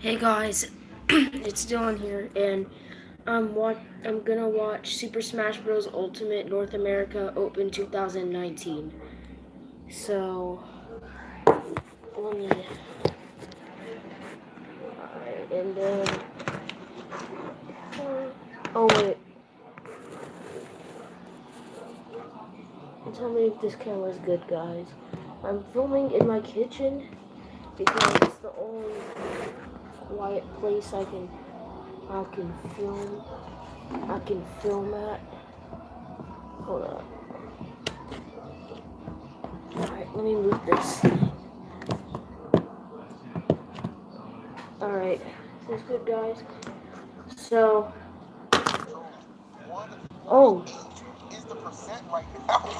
Hey guys, it's Dylan here, and I'm gonna watch Super Smash Bros. Ultimate North America Open 2019. So let me. Alright, and then. Oh wait, tell me if this camera's good, guys. I'm filming in my kitchen because it's the only quiet place I can film. I can film at. Hold up. Alright, let me move this. Alright, this is good, guys. So, oh, Is the percent right now for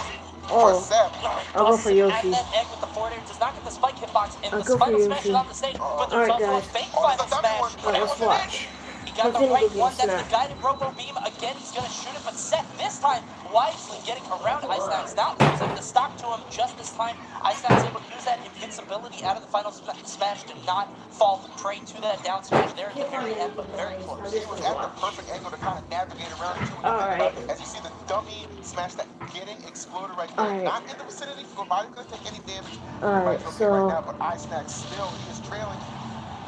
oh, Seth. I'll go for Yoshi. That egg with the forward air does not get the spike hitbox, and I'll the go for final smash is Yoshi. on the stage. But there's Alright, also a guys. fake Oh, final it's a dummy one. smash. Alright, That let's wasn't watch. He got I'm the finna right go get one. a That's the snack. guided Robo Beam. Again, he's going to shoot it, but Seth this time wisely getting around Ice Knacks, not losing the stock to him just this time. Ice Knacks able to use that invincibility out of the final smash to not fall prey to that down smash there at the very end, but very close. He was at the perfect angle to kind of navigate around it too. When you think about it, as you see the dummy smash that getting exploded right there, not in the vicinity. Nobody could take any damage. Everybody's okay right now, but Ice Knacks still he is trailing.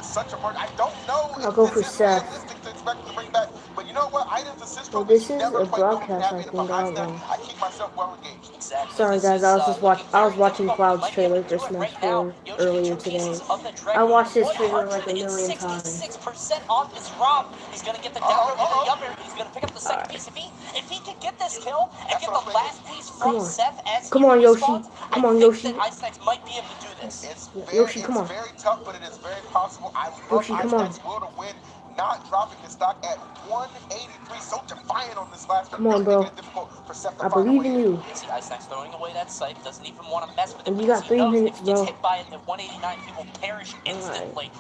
Such a mark. I don't know I'll if go this for is Seth. realistic to expect him to bring back, but you know what? Items assist Well, trophies, this you is never a quite know when you broadcast, have I it. If think. I'm I Ice don't Snack, know. I keep myself well engaged. Exactly. Sorry, This guys. is, I was looking very watching difficult. Cloud's Might be able trailer to for do it Smash right now. 4 Yoshi get earlier two today. pieces of the I Dragoon. watched his trailer like a million times. 166% off his Rob. He's going to get the down over the up air. He's going to pick up the second piece. If he can get this kill and get the last piece from Seth as he respawns, I think that Ice Knacks might be able to do this. It's Yoshi, come on. very tough, but it is very possible. I love Yoshi, Ice come on. Snack's will to win, not dropping his stock at 183. So defiant on this last one. Come on, bro. Making it difficult for Seth to I find a believe way in you. See Ice Knacks throwing away that sight. Doesn't even want to mess with it. And you got 3 minutes, If he gets bro. hit by it at 189, he will perish instantly.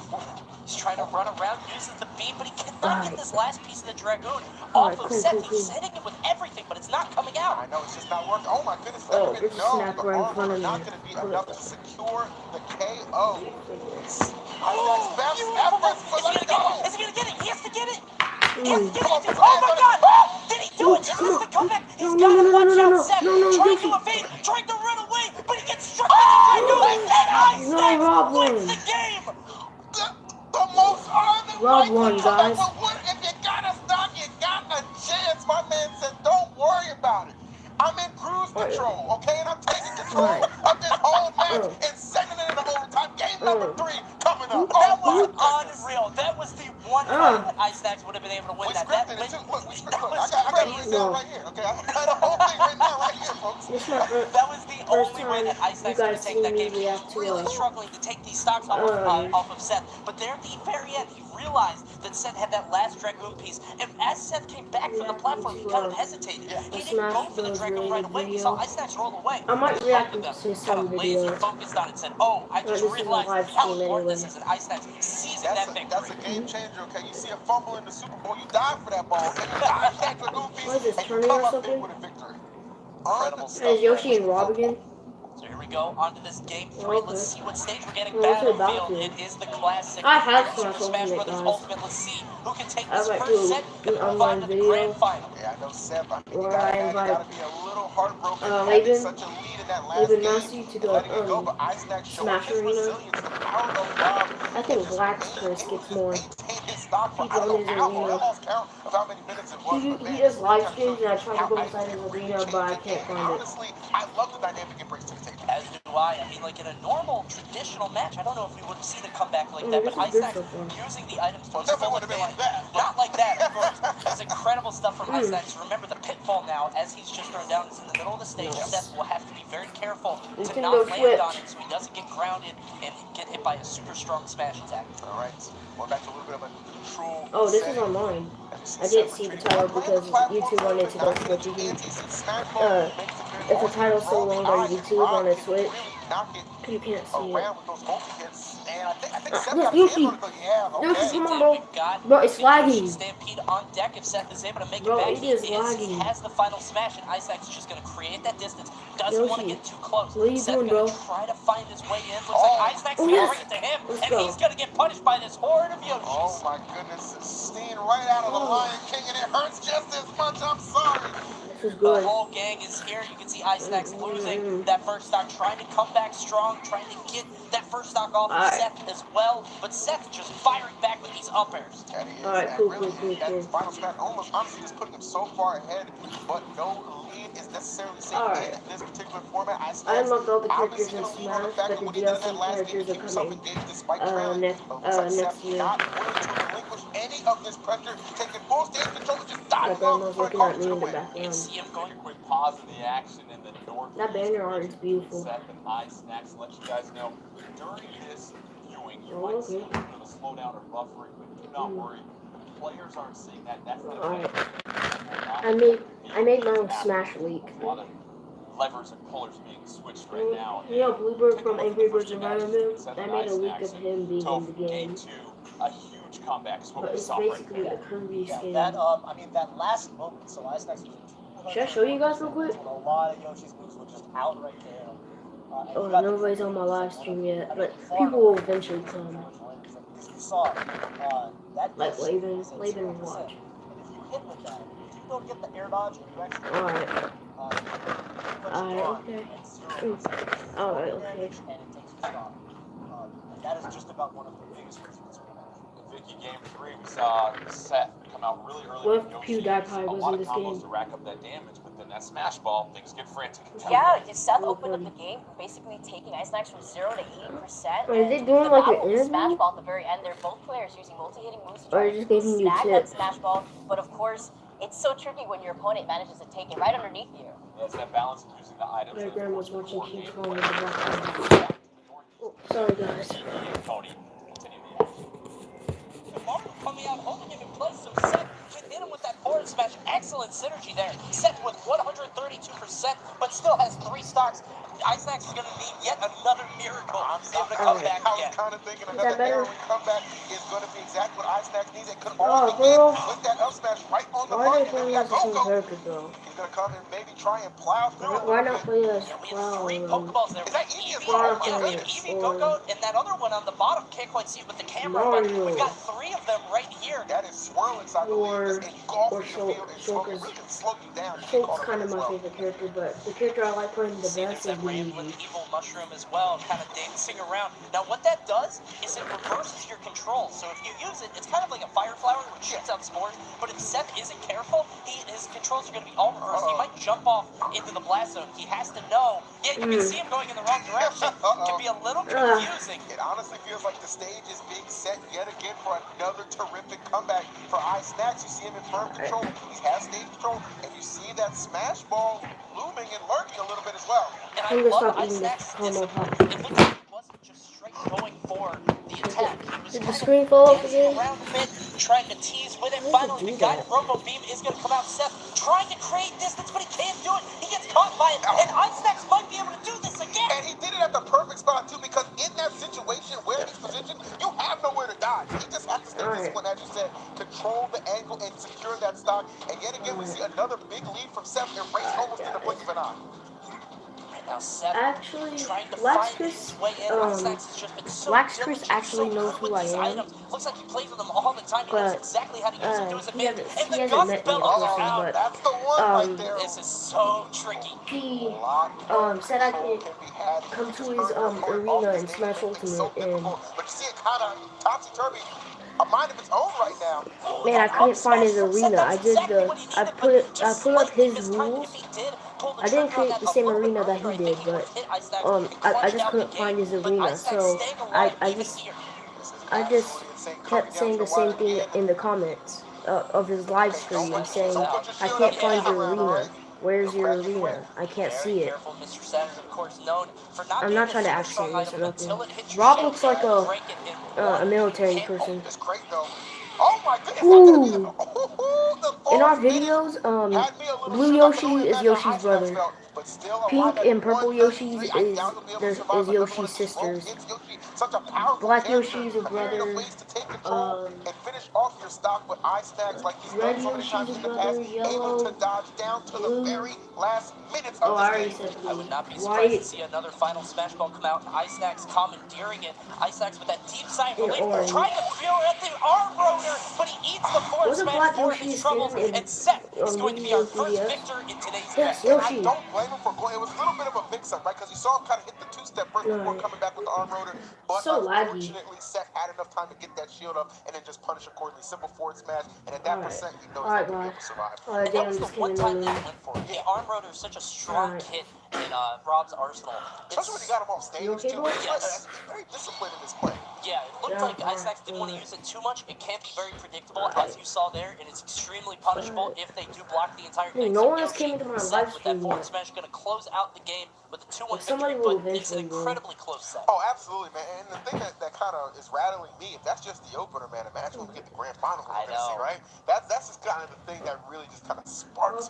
He's trying to run around, uses the beam, but he cannot get this last piece of the Dragoon off of Seth. He's hitting it with everything, but it's not coming out. I know, it's just not working. Oh my goodness. Oh, there's a snack the right in armor front of me. not going to be enough to secure the KO. Ice Oh, Snack's best efforts, but let's go. Is he going to get it? He has to get it. Come on, Oh my God! Did he do it? Just as the comeback. He's got to watch out, Seth. Trying to evade, trying to run away, but he gets struck by the Dragoon. And Ice Knacks wins the game. The most ardent Rob won, guys. If you got a stock, you got a chance. My man said, don't worry about it. I'm in cruise control, okay? And I'm taking control of this whole match and sending it into overtime. Game number 3 coming up. That was unreal. That was the one time that Ice Snacks would have been able to win that. I got it written down right here, okay? I got the whole thing written down right here, folks. That was the only way that Ice Snacks could have taken that game. He was really struggling to take these stocks off of Seth. But there at the very end, he realized that Seth had that last Dragoon piece. And as Seth came back from the platform, he kind of hesitated. He didn't go for the Dragoon right away. He saw Ice Snacks roll away. I might react to some laser videos. focused on it, said, "Oh, I just realized how important this is." And Ice Snacks seizing that victory. That's a game changer, okay? You see a fumble in the Super Bowl, you die for that ball. And you die for that Dragoon piece, What is this, and you turning come or up something? with a victory. Incredible stuff. Is Yoshi and Rob again? So here we go onto this game 3. Okay. Let's see what stage we're getting. Well, what's it Battlefield. Battlefield? It is the classic. I have Super Smash Ultimate, Brothers guys. Ultimate. Let's see who can take I this might first do set an and move online on to the video. grand final. Yeah, I know, Seth. I mean, you Where I gotta invite be a little heartbroken having Laban, such a lead in that last game. Massey to go, Letting it go, but Ice Snacks showing Smash his Arena. resilience, the power of Rob. I think Black Chris gets more. Maintain his stock for, He I don't know how long. I arena. lost count of how many minutes it was. He does live streams and I try to go inside his arena, but I can't find it. Honestly, I love the dynamic it brings to the table. As do I. I mean, like in a normal, traditional match, I don't know if we would have seen a comeback like that, this but is good Ice so Snacks far. using the items to Definitely would have been like that. Not like that, of course. It's incredible stuff from Ice Snacks. Remember the pitfall now, as he's just thrown down, is in the middle of the stage. Seth will have to be very careful to not land on it so he doesn't get grounded and get hit by a super strong smash attack. All right, we're back to a little bit of a neutral. Oh, this is online. I didn't see the title because YouTube wanted to go switch again. If the title's so long on YouTube on a Switch, you can't see it. and I think Seth got his hand on it. Yeah, okay. Come on, bro. Bro, it's lagging. Stampede on deck if Seth is able to make bro, it back. It is lagging. He has the final smash, and Isaac is just going to create that distance. Doesn't Yoshi, want to get too close. what are you doing, bro? Try to find his way in. Looks like Isaac's going to bring it to him, and he's going to get punished by this horde of Yoshis. Oh my goodness, it's stealing right out of the Lion King, and it hurts just as much. I'm sorry. This is good. The whole gang is here. You can see Isaac losing that first stock, trying to come back strong, trying to get that first stock off of Seth as well. But Seth just firing back with these up airs. Alright, cool. Final smash almost honestly just putting him so far ahead, but no lead is necessarily safe in this particular format. I unlocked all the characters in Smash, but the DLC characters are coming next year. Not willing to relinquish any of this pressure, taking full stage control, just diving off for a card to the win. You see him going quick pause in the action in the north. That banner art is beautiful. Seth and Isaac, let you guys know during this viewing, you might see a little bit of a slowdown or buffering, but do not worry. The players aren't seeing that. That's I made my own Smash leak. A lot of levers and pullers being switched right now. You know, Bluebird from Angry Birds Environment? I made a leak of him being in the game. A huge comeback. But it's basically a Kirby skin. That that last moment, so Isaac's should I show you guys real quick? A lot of Yoshi's moves were just out right there. Oh, nobody's on my live stream yet, but people will eventually come. You saw that like Laban will watch. And if you hit with that, if you don't get the air dodge, you actually Alright, okay. Alright, okay. And it takes you stop. That is just about one of the biggest reasons. Vicky game 3, we saw Seth come out really early. What if PewDiePie was in this game? To rack up that damage, but then that smash ball, things get frantic. Yeah, Seth opened up the game, basically taking Isaac from 0 to 80%. Or is it doing like an interview? Smash ball at the very end. They're both players using multi-hitting moves to or try just giving you snag tips. that smash ball. But of course, it's so tricky when your opponent manages to take it right underneath you. Yeah, it's that balance of using the items. My grandma's watching King Kong in the background. Oh, sorry guys. Tony, continue the action. Mario coming out holding him in place, so Seth can hit him with that forward smash. Excellent synergy there. Seth with 132%, but still has 3 stocks. Isaac is going to need yet another miracle. I'm able to come back I again. was kind of thinking another heroic comeback is going to be exactly what Isaac needs. It could only be with that up smash right on the mark. And then we got Go-Go. He's going to come and maybe try and plow through. Why not play as Cloud? Cloud? Is that Eevee? Eevee, Go-Go, and that other one on the bottom. Can't quite see it with the camera, but we've got 3 of them right here. That is Swirlix, I believe. Or Shulk is really can slow you down. Shulk's kind of my favorite character, but the character I like playing the best is with Eevee. Evil Mushroom as well, kind of dancing around. Now what that does is it reverses your control. So if you use it, it's kind of like a fire flower which shoots out spores, but if Seth isn't careful, his controls are going to be all reversed. He might jump off into the blast zone. He has to know. Yeah, you can see him going in the wrong direction. It can be a little confusing. It honestly feels like the stage is being set yet again for another terrific comeback for Isaac. You see him in firm control. He has stage control, and you see that smash ball looming and lurking a little bit as well. And I love Isaac's discipline. It looks like he wasn't just straight going for the attack. Did the screen fall off again? Around mid, trying to tease with it. Finally, the guided Robo Beam is going to come out. Seth trying to create distance, but he can't do it. He gets caught by it, and Isaac might be able to do this again. And he did it at the perfect spot, too, because in that situation where he's positioned, you have nowhere to die. You just have to stay disciplined, as you said, control the angle and secure that stock. And yet again, we see another big lead from Seth and race almost in the blink of an eye. Now Seth actually, Blackchris actually knows who I am. Looks like he plays with them all the time. He knows exactly how to use them to his advantage. He hasn't met me in person, but that's the one right there. This is so tricky. He said I could come to his arena and Smash Ultimate, and but you see it kind of topsy-turvy. A mind of its own right now. Man, I couldn't find his arena. I put up his rules. I didn't create the same arena that he did, but I just couldn't find his arena, so I just kept saying the same thing in the comments of his live stream, saying I can't find your arena. Where's your arena? I can't see it. I'm not trying to act serious or nothing. Rob looks like a military person. Oh my goodness! Ooh. In our videos, little Blue shook. I can only Yoshi is imagine how Yoshi's Ice Max brother. felt, but still a Pink live at and purple 133. Yoshi's I doubt he'll be able to survive another one Yoshi of these rogue sisters. hits. Yoshi, such a powerful Black character, Yoshi is a a myriad of brother. ways to take control and finish off your stock, but Ice Max, like he's done Red so many Yoshi's times a in the past, brother. able to Yellow, dodge down to the blue. very last minutes Oh, of I this already game. said I blue. would not be surprised White to see another final Smash Ball come out. Ice Axe commandeering it. Ice Axe with that deep sigh of and relief, orange. trying to feel at the arm rotor, but he eats the forward Wasn't smash Black for Yoshi his a troubles, skin in and Seth is going to be our Yu-Gi-Oh! first 3DS? victor in today's Yes, event. And I Yoshi. don't blame him for going. It was a little bit of a mix-up, right? Because you saw him kind of hit the two-step first before coming back with the arm rotor. But So laggy. unfortunately, Seth had enough time to get that shield up and then just punish accordingly. Simple forward smash, and at that percent, he knows he's not going to be able to survive. And that was the one time that he went for it. The arm rotor is such a strong kit in Rob's arsenal. Especially when he got him off stage, too. Yes. He's very disciplined in this play. Yeah, it looked like Ice Axe didn't want to use it too much. It can be very predictable, as you saw there, and it's extremely punishable if they do block the entire thing. No one else came into my live Seth with that stream forward yet. smash going to close out the game with a 2-1 Somebody victory, will but it's an eventually incredibly close set. Oh, absolutely, man. And the thing that kind of is rattling me, if that's just the opener, man, imagine when we get the grand final we're going to see, right? That's just kind of the thing that really just kind of sparks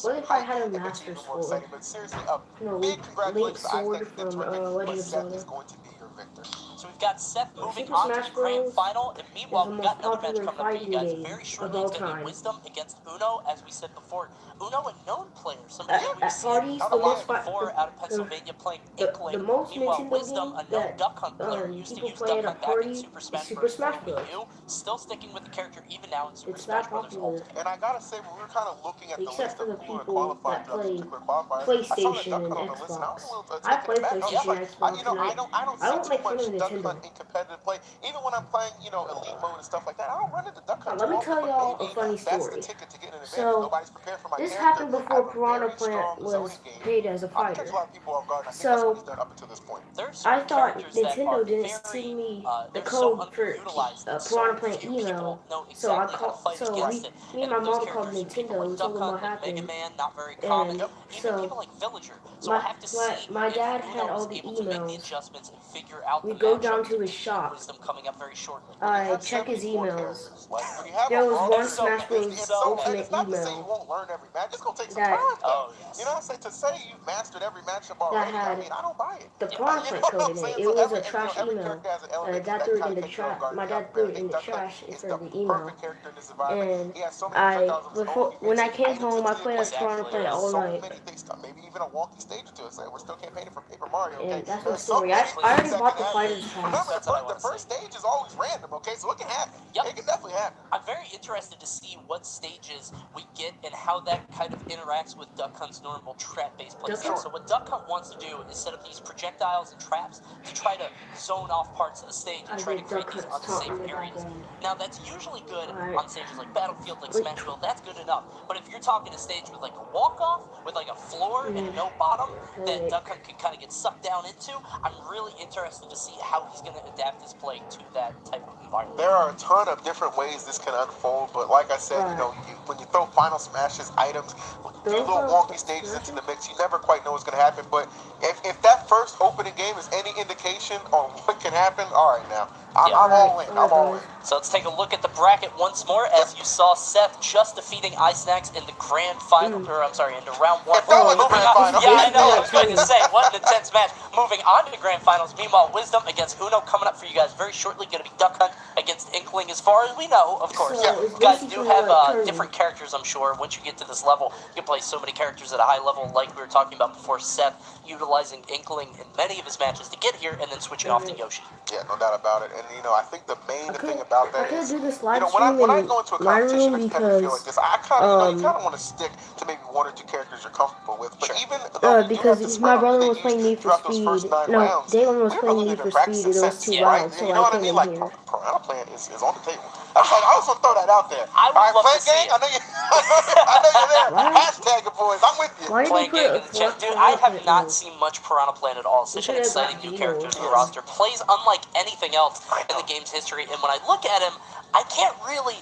What if I had a Master Sword? But seriously, a No, big congratulations to Sword Ice Max from but Legend of Seth Zelda. is going to be your victor. So we've got Seth moving Super on to Smash the grand Bros. final, and meanwhile is we've the got most another match popular coming up for you guys fighting very game shortly. of It's all going to be time. Wisdom against Uno, as we said before. Uno, a known player, somebody that we've At seen parties, a the lot most before out of Pennsylvania playing Inkling. the most Meanwhile, Nintendo Wisdom, game a known that Duck Hunt player, used to people use play Duck at a Hunt back in party Super is Smash Super Bros. Smash for Wii Bros. U, still sticking with the character even now in Super It's Smash that Bros. popular. Ultimate. And I gotta say, when we were kind of looking at the Except list for of the who were people qualified that throughout play this particular qualifier, I saw that PlayStation Duck and Hunt on the list, and I was a Xbox. little I taken play aback. I was PlayStation like, and Xbox, you know, and I don't I see don't too make fun much of Duck Nintendo. Hunt in competitive play. Even when I'm playing, you know, Elite mode and stuff like that, I don't run into Duck Hunt Let too me often. tell But y'all a maybe funny that's the story. ticket to getting an advantage. So, Nobody's prepared for my this character. happened I before have a Piranha very Plant strong was zoning game. paid as a I fighter. catch a lot of people off guard, and I think that's what So, he's done up until this point. There are I certain thought characters that are Nintendo didn't very, send me the they're so code for underutilized that so Piranha Plant few email. people know So I exactly how to fight called. against it. Me and my those mom called characters, people Nintendo like and Duck told them Hunt, what like Mega happened. Man, not very common. And Even so people like Villager. So we'll have to see my if dad Uno had all is the able to make the emails. adjustments and figure out We the go matchup down to his between shop. Wisdom coming up very shortly. I check his 74 emails. characters. When you have There a was raw one game, Smash Bros. and Ultimate it's not to say you email won't learn every match. It's gonna take some that- time. Oh, yes. You know, to say you've mastered every matchup already, had I mean, I don't buy it. the Yeah. Piranha You Plant know code what in I'm it. saying? It So was every a trash every email. character has an element Dad that threw it kind in of the takes you off trash. guard. My You dad have threw it Barrett. in the Duck Hunt trash is for the the email. perfect character in this environment. And He has so many projectiles of his own. He when I makes came items home, into I the played as equation. Piranha Plant all So night. many things, maybe even a wonky stage to it. We're still campaigning for Paper Mario, okay? And that's my There's so story. many I already things that bought can the happen. Fighter's Pass. Remember, That's what I the wanna first see. stage is always random, okay? So it can happen. Yep. It can definitely happen. I'm very interested to see what stages we get and how that kind of interacts with Duck Hunt's normal trap-based playstyle. So what Duck Hunt wants to do is set up these projectiles and traps to try to zone off parts of the stage and try to create these unsafe areas. Now that's usually good on stages like Battlefield, like Smashville, that's good enough. But if you're talking a stage with like a walk-off, with like a floor and no bottom, that Duck Hunt can kind of get sucked down into, I'm really interested to see how he's going to adapt his play to that type of environment. There are a ton of different ways this can unfold, but like I said, you know, when you throw Final Smashes items, a few little wonky stages into the mix, you never quite know what's going to happen. But if that first opening game is any indication on what can happen, all right now, I'm all in. I'm all in. So let's take a look at the bracket once more. As you saw, Seth just defeating Ice Snacks in the grand final, or I'm sorry, into round one. It felt like a grand final. Yeah, I know. I was going to say, what an intense match. Moving on to grand finals. Meanwhile, Wisdom against Uno coming up for you guys very shortly. Going to be Duck Hunt against Inkling, as far as we know, of course. So You guys do have different characters, I'm sure. Once you get to this level, you can play so many characters at a high level, like we were talking about before. Seth utilizing Inkling in many of his matches to get here, and then switching off to Yoshi. Yeah, no doubt about it. And, you know, I think the main thing about that is, do this you live know, stream when I go into a my competition room or competitive feel like because this, I kind of, you kind of want to stick to maybe one or two characters you're comfortable with. But even though you do have to because spread my brother out was playing Need for throughout those first Speed. 9 No, rounds, Dalen was we've playing really Need been for Speed. practicing It was since, too right? loud, so You know I what I came mean? in Like, here. Piranha Plant is on the table. I just want to throw that out there. I would love to see gang, it. I know you're there. Hashtag it, boys. I'm with you. Why did Playing they game put in the chat. Dude, Piranha I have Plant not in? seen much Piranha Plant at all. Such an should have got exciting new Dino. character to the roster. Plays unlike anything else in the game's history. And when I look at him, I can't really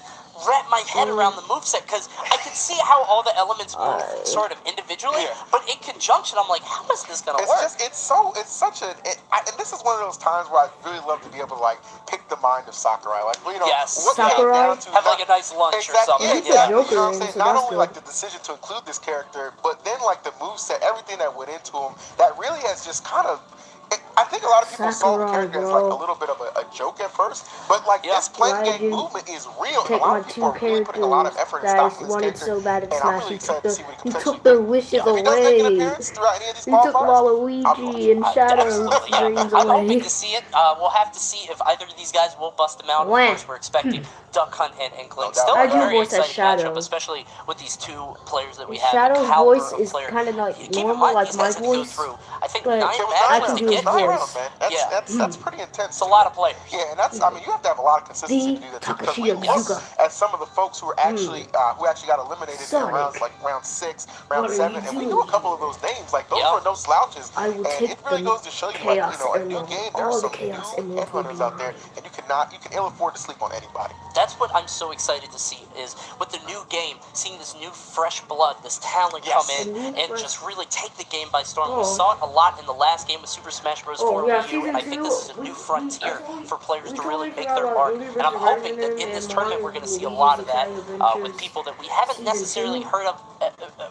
wrap my head around the moveset because I can see how all the elements move sort of individually, but in conjunction, I'm like, how is this gonna work? It's such a, and this is one of those times where I really love to be able to like pick the mind of Sakurai, like what Sakurai down to have like a nice lunch or something. Yeah. You know what I'm saying? Not only like the decision to include this character, but then like the moveset, everything that went into him, that really has just kind of. I think a lot of people saw the character as like a little bit of a joke at first, but like this playing game movement is real. Take a lot my of people two are really putting a lot of effort in characters that I stocking this wanted character, so bad in and I'm Smash. really He excited to see what he can took their wishes If he does make an away. appearance throughout any of these He took qualifiers, Waluigi and Shadow's dreams I'm hoping away. to see it. We'll have to see if either of these guys will bust them out. Of course, we're expecting Duck Hunt and Inkling. Still I a do very voice as exciting matchup, Shadow. especially with these two players that we have. Shadow's the caliber voice of is player. kind of like Keep in normal, mind, like these my guys had to go voice. through, I think, But 9 I matches can to do get his here. voice. That's pretty intense. It's a lot of players. Yeah, and that's, I mean, you have to have a lot of consistency to do that too, because we look at some of the folks who are actually who actually got eliminated in rounds like round 6, round 7, and we knew a couple of those names. Like those were no slouches, and it really goes to show you, like, you know, a new game. There's some new headhunters out there, and you can ill afford to sleep on anybody. That's what I'm so excited to see is with the new game, seeing this new fresh blood, this talent come in and just really take the game by storm. We saw it a lot in the last game with Super Smash Bros. 4 Wii U, and I think this is a new frontier for players to really make their mark. And I'm hoping that in this tournament we're going to see a lot of that with people that we haven't necessarily heard of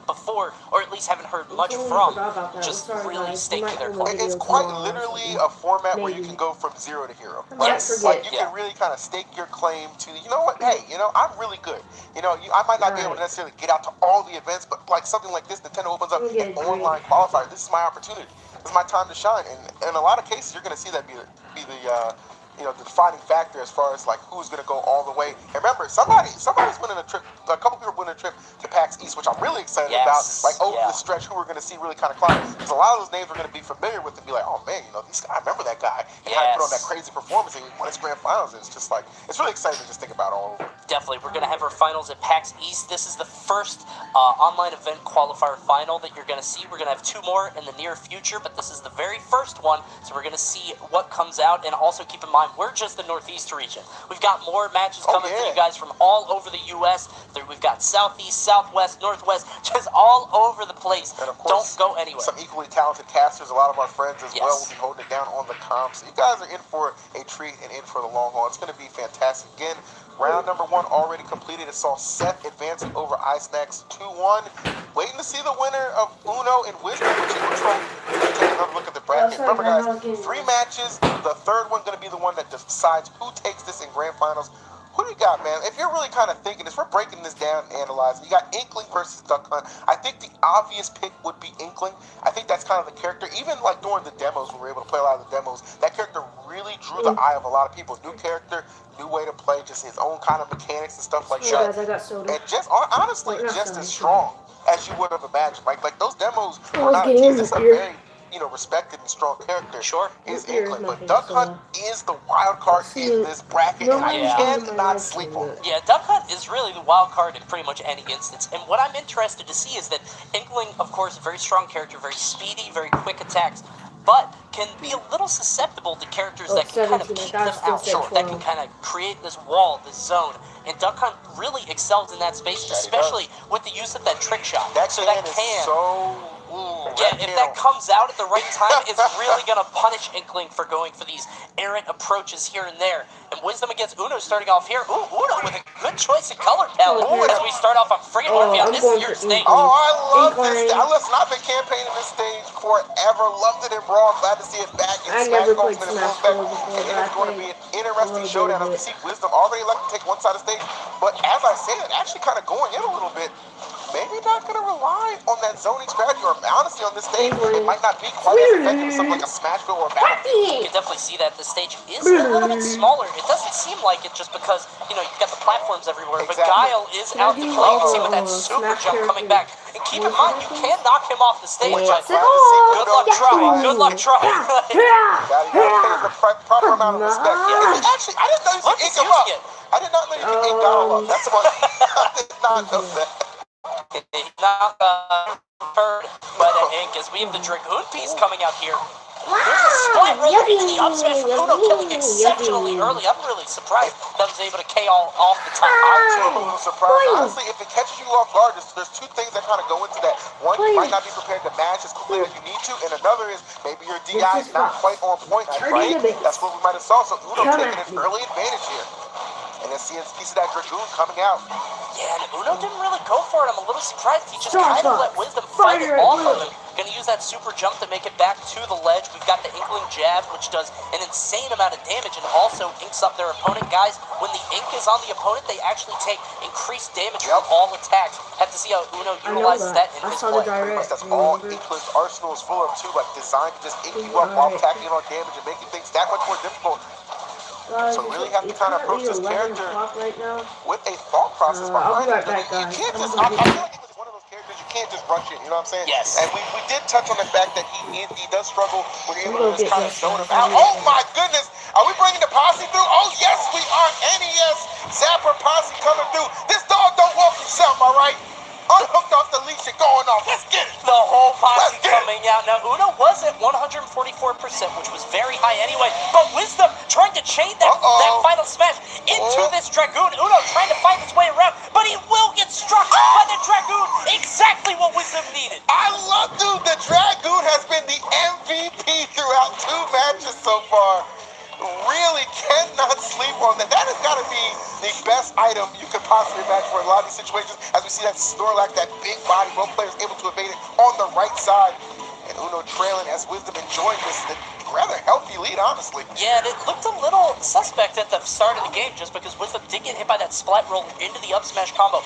before, or at least haven't heard much from, just really staking their claim. It's quite literally a format where you can go from zero to hero. Like you can really kind of stake your claim to, you know what, hey, you know, I'm really good. You know, I might not be able to necessarily get out to all the events, but like something like this, Nintendo opens up an online qualifier. This is my opportunity. This is my time to shine. And in a lot of cases, you're going to see that be the you know, the defining factor as far as like who's going to go all the way. And remember, somebody's winning a trip. A couple people are winning a trip to PAX East, which I'm really excited about. Like over the stretch, who we're going to see really kind of climb. Because a lot of those names we're going to be familiar with and be like, oh man, you know, I remember that guy. He had to put on that crazy performance and he won his grand finals. And it's just like, it's really exciting to just think about all over. Definitely, we're going to have our finals at PAX East. This is the first online event qualifier final that you're going to see. We're going to have 2 more in the near future, but this is the very first one. So we're going to see what comes out. And also keep in mind, we're just the Northeast region. We've got more matches coming for you guys from all over the U.S. We've got Southeast, Southwest, Northwest, just all over the place. And of course, don't go anywhere. Some equally talented casters, a lot of our friends as well will be holding it down on the comps. So you guys are in for a treat and in for the long haul. It's going to be fantastic. Again, round number 1 already completed. It saw Seth advancing over iSnacks 2-1. Waiting to see the winner of Uno and Wisdom, which is Control. Take another look at the bracket. Remember, guys, 3 matches. The third one going to be the one that decides who takes this in grand finals. Who do you got, man? If you're really kind of thinking this, we're breaking this down and analyzing. You got Inkling versus Duck Hunt. I think the obvious pick would be Inkling. I think that's kind of the character. Even like during the demos, when we were able to play a lot of the demos, that character really drew the eye of a lot of people. New character, new way to play, just his own kind of mechanics and stuff like that. And just honestly, just as strong as you would have imagined. Like those demos were not a tease. It's a very, you know, respected and strong character is Inkling. But Duck Hunt is the wild card in this bracket, and I cannot sleep on it. Yeah, Duck Hunt is really the wild card in pretty much any instance. And what I'm interested to see is that Inkling, of course, a very strong character, very speedy, very quick attacks, but can be a little susceptible to characters that can kind of keep them out short, that can kind of create this wall, this zone. And Duck Hunt really excels in that space, especially with the use of that trick shot. That so can that is can. so... If that comes out at the right time, it's really going to punish Inkling for going for these errant approaches here and there. And Wisdom against Uno starting off here. Ooh, Uno with a good choice of color palette as we start off on friggin' Orpheon. This is your stage. Oh, I love this. Listen, I've been campaigning this stage forever. Loved it in Brawl. Glad to see it back. I never played Smash Bros. Before, and it's going to be an interesting showdown. As we see Wisdom already like to take one side of the stage. But as I say it, actually kind of going in a little bit. Maybe not going to rely on that zoning strategy, or honestly on this stage, it might not be quite as effective as something like a Smashville or a Battlefield. You can definitely see that the stage is a little bit smaller. It doesn't seem like it just because, you know, you've got the platforms everywhere, but Guile is out to play. You can see with that super jump coming back. And keep in mind, you can knock him off the stage. Good luck trying. Good luck trying. Gotta pay the proper amount of respect. Actually, I didn't know you could ink him up. I did not know you could ink Guile up. That's what I did not know that. He's not heard by the ink as we have the Dragoon piece coming out here. There's a splat roll into the up smash from Uno, killing exceptionally early. I'm really surprised that was able to KO off the top. I'm too a little surprised. Honestly, if it catches you off guard, there's two things that kind of go into that. One, you might not be prepared to match as quickly as you need to, and another is maybe your DI is not quite on point, right? That's what we might have saw. So Uno taking an early advantage here. And then seeing a piece of that Dragoon coming out. Yeah, and Uno didn't really go for it. I'm a little surprised. He just kind of let Wisdom fight it off of him. Gonna use that super jump to make it back to the ledge. We've got the Inkling jab, which does an insane amount of damage and also inks up their opponent. Guys, when the ink is on the opponent, they actually take increased damage from all attacks. Have to see how Uno utilizes that in his play. That's all Inkling's arsenal is full of too, like designed to just ink you up while tacking on damage and making things that much more difficult. So really have to kind of approach this character with a thought process behind it. You can't just, I feel like it's one of those characters you can't just rush it, you know what I'm saying? Yes. And we did touch on the fact that he does struggle when you're able to just kind of zone him out. Oh my goodness! Are we bringing the posse through? Oh yes, we are. NES Zapper posse coming through. This dog don't walk himself, all right? Unhooked off the leash and going off. Let's get it. The whole posse coming out. Now, Uno was at 144%, which was very high anyway. But Wisdom trying to chain that final smash into this Dragoon. Uno trying to find his way around, but he will get struck by the Dragoon. Exactly what Wisdom needed. I love, dude. The Dragoon has been the MVP throughout 2 matches so far. Really cannot sleep on that. That has got to be the best item you could possibly imagine for a lot of these situations. As we see that Snorlax, that big body, both players able to evade it on the right side. And Uno trailing as Wisdom enjoying this rather healthy lead, honestly. Yeah, and it looked a little suspect at the start of the game just because Wisdom did get hit by that splat roll into the up smash combo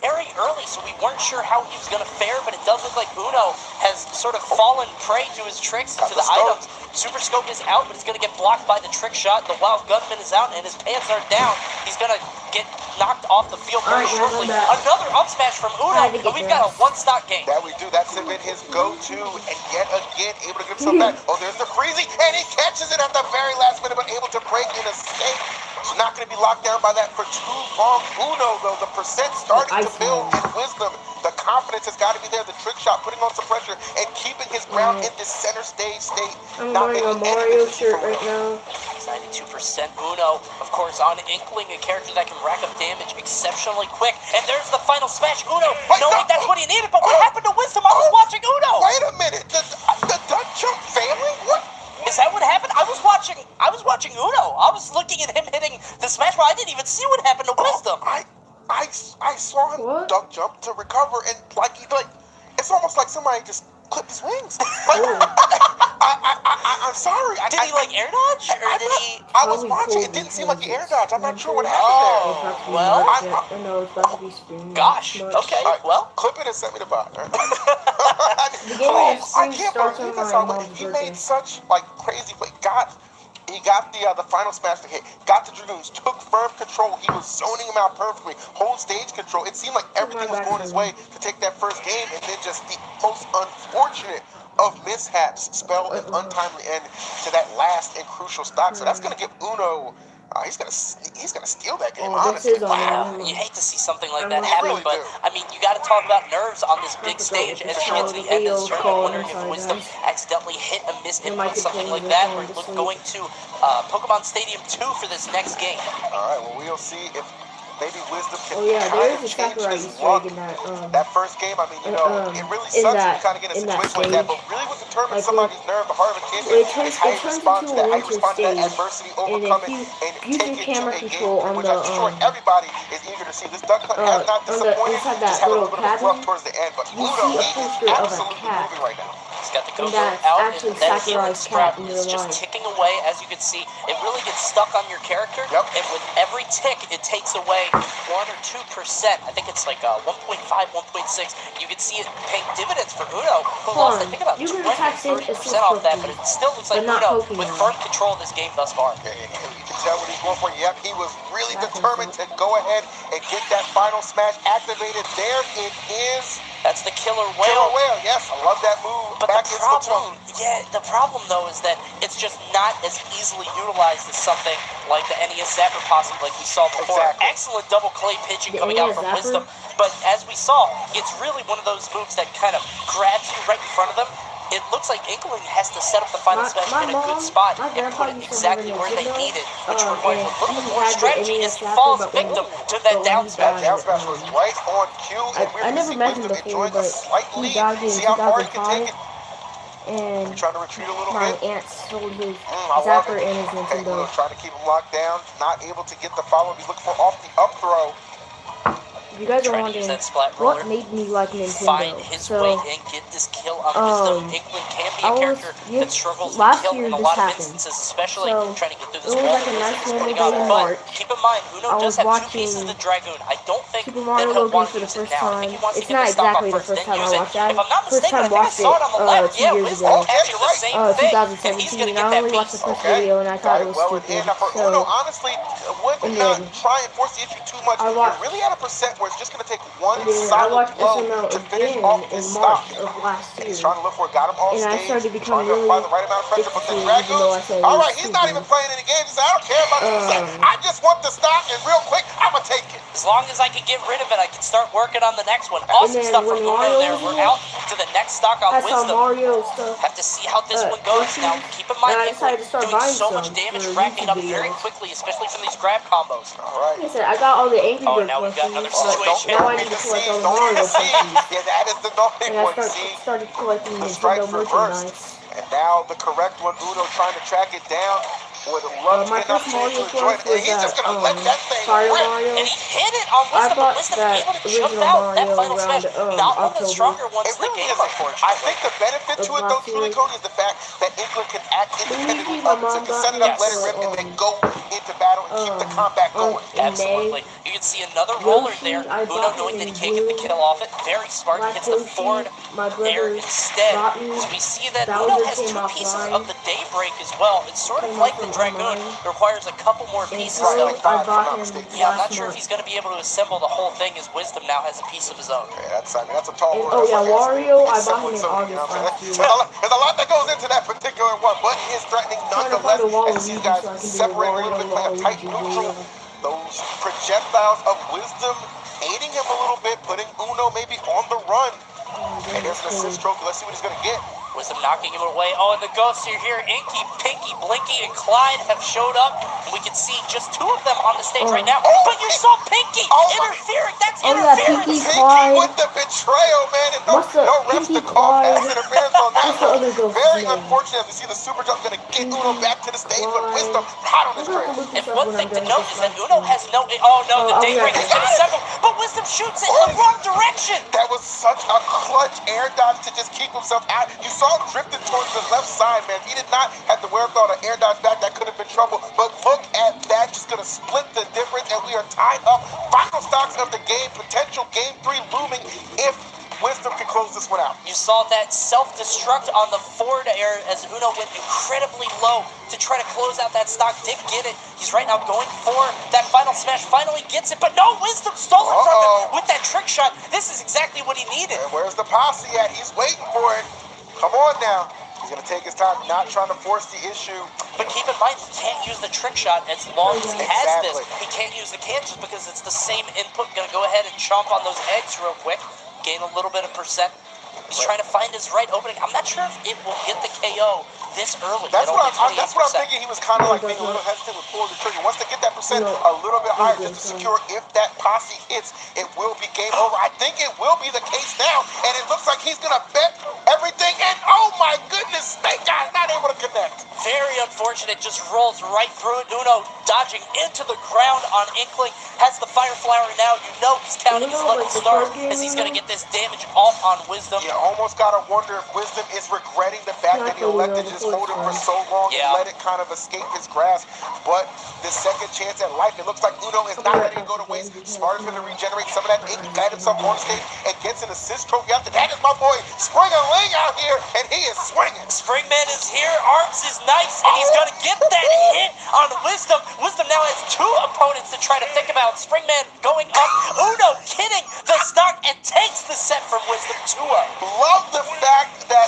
very early, so we weren't sure how he was going to fare, but it does look like Uno has sort of fallen prey to his tricks and to the items. Super Scope is out, but it's going to get blocked by the trick shot. The Wild Gunman is out, and his pants are down. He's going to get knocked off the field very shortly. Another up smash from Uno, and we've got a one-stock game. That we do. That's been his go-to, and yet again, able to get himself back. Oh, there's the freezy, and he catches it at the very last minute, but able to break and escape. He's not going to be locked down by that for too long. Uno, though, the percent starting to build in Wisdom. The confidence has got to be there. The trick shot, putting on some pressure, and keeping his ground in this center stage state. I'm wearing a Mario shirt right now. 92% Uno, of course, on Inkling, a character that can rack up damage exceptionally quick. And there's the final smash. Uno, knowing that's what he needed, but what happened to Wisdom? I was watching Uno. Wait a minute. The Duck Jump family? What? Is that what happened? I was watching Uno. I was looking at him hitting the smash, but I didn't even see what happened to Wisdom. I saw him duck jump to recover, and it's almost like somebody just clipped his wings. I'm sorry. Did he air dodge, or did he? I was watching. It didn't seem like an air dodge. I'm not sure what happened there. Well, it's about to be spring. Gosh. Okay. Well, clip it and send me the bot. I can't believe this. He made such crazy play. He got the final smash to hit, got the Dragoons, took firm control. He was zoning him out perfectly, hold stage control. It seemed like everything was going his way to take that first game, and then just the most unfortunate of mishaps spelled an untimely end to that last and crucial stock. So that's going to give Uno. He's gonna steal that game, honestly. Wow, you hate to see something like that happen, really but I mean, you got to talk about nerves on this big stage as you get to the end of this tournament. Wondering if Wisdom accidentally hit a miss input, something like that. We're going to Pokemon Stadium 2 for this next game. All right, well, we'll see if maybe Wisdom can there is a change Sakurai his Easter luck. egg in That first game, I mean, it really sucks when you kind of get in a situation like that, but really what determines somebody's nerve, the heart of a kid, is how you respond to that, how you respond to that adversity, overcome it, and take it to a game, which I'm sure everybody is eager to see. This Duck Hunt has not disappointed, just have a little bit of rough towards the end, but Uno is absolutely moving right now. He's got the go out, and that healing sprout is just ticking away. As you can see, it really gets stuck on your character, and with every tick, it takes away 1 or 2%. I think it's 1.5, 1.6. You can see it paying dividends for Uno, who lost, I think, about 20-30% off that, but it still looks like Uno with firm control of this game thus far. You can tell what he's going for. Yep, he was really determined to go ahead and get that final smash activated. There it is. That's the Killer Whale. Killer Whale, yes, I love that move. But the problem though is that it's just not as easily utilized as something like the NES Zapper possibly, like we saw before. Exactly. Excellent double clay pitching coming out from Wisdom. But as we saw, it's really one of those moves that kind of grabs you right in front of them, it looks like Inkling has to set up the final smash in a good spot and put it exactly where they need it, which requires a little bit more strategy as he falls victim to that down smash. That down smash was right on cue, and we're I going to never see met him Wisdom before, enjoying a but slight he lead. died in See how far he can 2005, take it. and Trying to retreat a little my bit. aunt sold his I love Zapper it. and his Okay, Nintendo. trying to keep him locked down. Not able to get the follow. He's looking for off the up throw. If you guys are Trying to use wondering that splat roller, what made me like find Nintendo, his so way and get this kill on Wisdom. Inkling can be a character that struggles with last kill year in a this lot of happened. instances, especially So, trying to get through it this was wall like that a nice Wisdom is normal putting day on. in But March. keep in mind, Uno I does was have two watching pieces of the Dragoon. I don't think Super that Mario he'll Logan want for to the use it first now. I think time. he wants to It's get not the stock exactly off the first, first then time I use it. watched that. If I'm not First mistaken, I time think I watched saw it it on the left. 2 Yeah, years Wisdom ago. captured the same thing, and he's 2017. gonna I get that only watched the piece. first video and I thought it was Well in stupid. hand. Now for So, Uno, honestly, would and not then try and force the issue too much. I You're watched, really at a percent where it's just going to take one and then I solid watched blow SML to finish again off in this March stock. of last And he's year. trying to look for it. Got him off And I stage. started Trying becoming to apply really the right amount of pressure. But the addicted, even though I Dragoons, said it all was right, he's not even stupid. playing any games. He said, I don't care about you. I just want the stock, and real quick, I'm going to take it. As long as I can get rid of it, I can start working on the next one. And Awesome then stuff from when Uno Mario there. was We're in it, out to the next stock on I saw Wisdom. Mario stuff. Have to see how this one goes. Now, keep in mind, And I Inkling decided to start doing buying so much some damage, for racking YouTube up very videos. quickly, especially from these grab combos. All right. Like I said, I got all the Angry Oh, Bird now we've got another plushies, but situation. now I need to collect all the Mario plushies. Yeah, that is the naughty And I one. See, started collecting the Nintendo strikes reversed. merchandise. And now the correct one, Uno trying to track it down. With a love My to get an first opportunity Mario to enjoy it. plus And was he's just that going to let that thing Fire rip. Mario. And he hit it on I Wisdom, but bought Wisdom that able to jump original out that Mario final around smash. Not one of the stronger October. ones It in the really game, isn't. unfortunately. I think the benefit to it, though, last truly, year. Cody, is the fact that Inkling can act independently My of it. So mom he can got set it me up, let it for, rip, and then go into battle and keep the combat going. in Absolutely. May. You can see another roller Yoshi, there. I Uno bought knowing that him he in can't get the June. kill off it. Very smart. Black Hits the Yoshi, forward my air brother instead. got me. So we see that Bowser Uno has came two pieces offline. of the Daybreak as well. It's sort of Came like off the from Dragoon. online. It requires a couple more pieces Right, though. like I five, if I'm bought not him mistaken. Yeah, I'm not last sure if month. he's going to be able to assemble the whole thing as Wisdom now has a piece of his own. Yeah, that's a tall And, order. oh yeah, That's like Wario, I it's bought him in similar to, August last year. There's a lot that goes into that particular one, but he is threatening Trying to find nonetheless. a As you see Waluigi guys so I can do a separating a little bit, playing a tight Waluigi neutral. video. Those projectiles of Wisdom aiding him a little bit, putting Uno maybe on the run. And there's an assist trophy. Let's see what he's going to get. Wisdom knocking him away. Oh, and the ghosts are here. Inky, Pinky, Blinky, and Clyde have showed up. And we can see just two of them on the stage right now. But you saw Pinky interfering. That's interference. Pinky, Pinky Clyde. with the betrayal, man. And no refs to call pass interference on that one. Very unfortunate to see the super jump going to get Uno back to the stage, but Wisdom hot on his trail. And one thing to note is that Uno has no... Oh, no, the Daybreak has been assembled. But Wisdom shoots it in the wrong direction. That was such a clutch air dodge to just keep himself out. You saw him drifting towards the left side, man. He did not have the wherewithal to air dodge back. That could have been trouble. But look at that. Just going to split the difference, and we are tied up. Final stocks of the game. Potential game 3 looming if Wisdom can close this one out. You saw that self-destruct on the forward air as Uno went incredibly low to try to close out that stock. Did get it. He's right now going for that final smash. Finally gets it, but no, Wisdom stolen from him with that trick shot. This is exactly what he needed. And where's the posse at? He's waiting for it. Come on now. He's going to take his time, not trying to force the issue. But keep in mind, he can't use the trick shot as long as he has this. He can't use the can just because it's the same input. Going to go ahead and chomp on those eggs real quick. Gain a little bit of percent. He's trying to find his right opening. I'm not sure if it will get the KO this early. That's what I'm thinking. He was kind of like being a little hesitant with pulling the trigger. Wants to get that percent a little bit higher just to secure if that posse hits, it will be game over. I think it will be the case now, and it looks like he's going to bet everything, and oh my goodness, Snake Eyes not able to connect. Very unfortunate, just rolls right through it. Uno dodging into the ground on Inkling, has the Fire Flower now. You know he's counting his lucky stars as he's going to get this damage off on Wisdom. You almost got to wonder if Wisdom is regretting the fact that he elected to just hold it for so long and let it kind of escape his grasp. But the second chance at life, it looks like Uno is not letting it go to waste. Sparta's going to regenerate some of that ink, guide himself on stage, and gets an assist trophy after that. Is my boy Spring-a-Ling out here, and he is swinging. Springman is here, Arms is nice, and he's going to get that hit on Wisdom. Wisdom now has two opponents to try to think about. Springman going up, Uno hitting the stock and takes the set from Wisdom 2-0. Love the fact that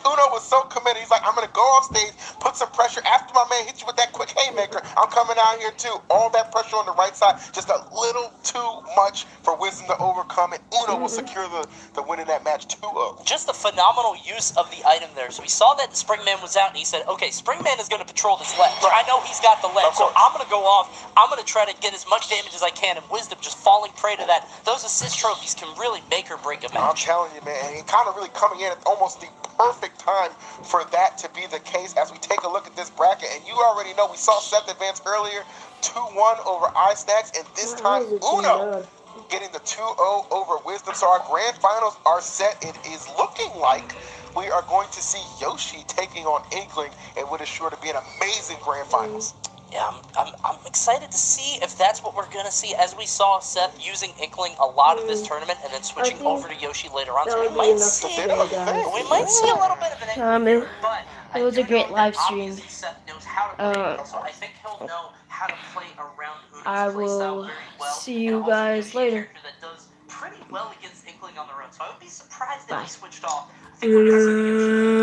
Uno was so committed. He's like, I'm going to go off stage, put some pressure. After my man hits you with that quick haymaker, I'm coming out here too. All that pressure on the right side, just a little too much for Wisdom to overcome it. Uno will secure the win in that match 2-0. Just a phenomenal use of the item there. So we saw that Springman was out, and he said, okay, Springman is going to patrol this ledge. Right. I know he's got the ledge, so I'm going to go off. I'm going to try to get as much damage as I can, and Wisdom just falling prey to that. Those assist trophies can really make or break a match. I'm telling you, man, and kind of really coming in at almost the perfect time for that to be the case as we take a look at this bracket. And you already know we saw Seth advance earlier, 2-1 over iSnacks, and this time Uno getting the 2-0 over Wisdom. So our grand finals are set. It is looking like we are going to see Yoshi taking on Inkling, and what is sure to be an amazing grand finals. Yeah, I'm excited to see if that's what we're going to see, as we saw Seth using Inkling a lot of this tournament and then switching over to Yoshi later on. So we might see a little bit of an Inkling, but it was a great live stream. Seth knows how to play, so I think he'll know how to play around Uno's I playstyle will very well, see you guys later. That does pretty well against Inkling on their own, so I would be surprised if he switched off. I think we're going to see Yoshi